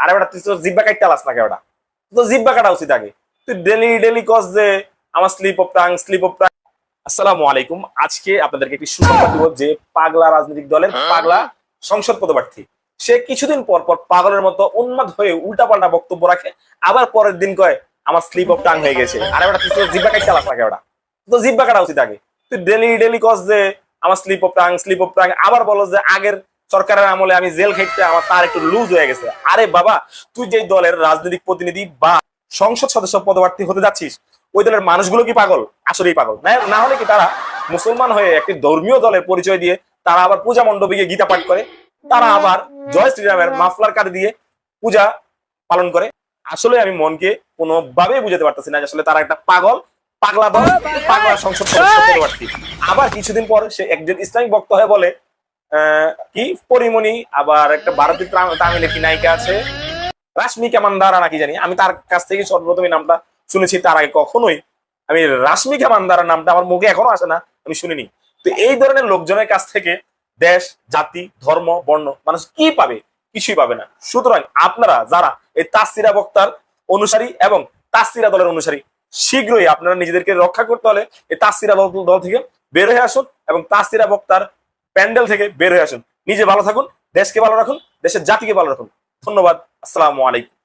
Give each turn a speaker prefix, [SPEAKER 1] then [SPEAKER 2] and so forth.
[SPEAKER 1] আরে বেটা তুই তো জিব্বা কাটতে আলাস না কেওটা, তো জিব্বা কাটা উচিত আগে। তুই ডেলি ডেলি কস যে আমার স্লিপ অফ টাং। আসসালামু আলাইকুম। আজকে আপনাদেরকে একটি সুসংবাদ দিব যে পাগলা রাজনৈতিক দলের পাগলা সংসদ পদপ্রার্থী সে কিছুদিন পর পর পাগলের মতো উন্মাদ হয়ে উল্টাপাল্টা বক্তব্য রাখে, আবার পরের দিন কয় আমার স্লিপ অফ টাং হয়ে গেছে। আরে বেটা তুই তো জিব্বা কাটতে আলাস না কেওটা, তো জিব্বা কাটা উচিত আগে। তুই ডেলি ডেলি কস যে আমার স্লিপ অফ টাং, আবার বলো যে আগের সরকারের আমলে আমি জেল খাইতে আমার তার একটু লুজ হয়ে গেছে। আরে বাবা, তুই যে দলের রাজনৈতিক প্রতিনিধি বা সংসদ সদস্য পদপ্রার্থী হতে যাচ্ছিস, ওই দলের মানুষগুলো কি পাগল? আসলেই পাগল না হলে কি তারা মুসলমান হয়ে একটি ধর্মীয় দলের পরিচয় দিয়ে তারা আবার পূজা মণ্ডপে গিয়ে গীতা পাঠ করে, তারা আবার জয় শ্রীরামের মাফলার কাঁধে দিয়ে পূজা পালন করে? আসলে আমি মনকে কোনোভাবেই বুঝাতে পারতেছি না, আসলে তারা একটা পাগলা দল, পাগলা সংসদ সদস্য পদপ্রার্থী। আবার কিছুদিন পর সে একজন ইসলামিক বক্তা হয়ে বলে কি পরিমণি, আবার একটা ভারতীয় তামিল একটি নায়িকা আছে রাশমিকা মান্দারা নাকি জানি, আমি তার কাছ থেকে সর্বপ্রথম এই নামটা শুনেছি। তার আগে কখনোই আমি রাশমিকা মান্দারা নামটা আমার মুখে এখনো আসে না, আমি শুনিনি। তো এই ধরনের লোকজনের কাছ থেকে দেশ, জাতি, ধর্ম, বর্ণ মানুষ কি পাবে? কিছুই পাবে না। সুতরাং আপনারা যারা এই তাসসিরা বক্তার অনুসারী এবং তাসসিরা দলের অনুসারী, শীঘ্রই আপনারা নিজেদেরকে রক্ষা করতে হলে এই তাসসিরা দল থেকে বের হয়ে আসুন এবং তাসসিরা বক্তার প্যান্ডেল থেকে বের হয়ে আসুন। নিজে ভালো থাকুন, দেশকে ভালো রাখুন, দেশের জাতিকে ভালো রাখুন। ধন্যবাদ। আসসালামু আলাইকুম।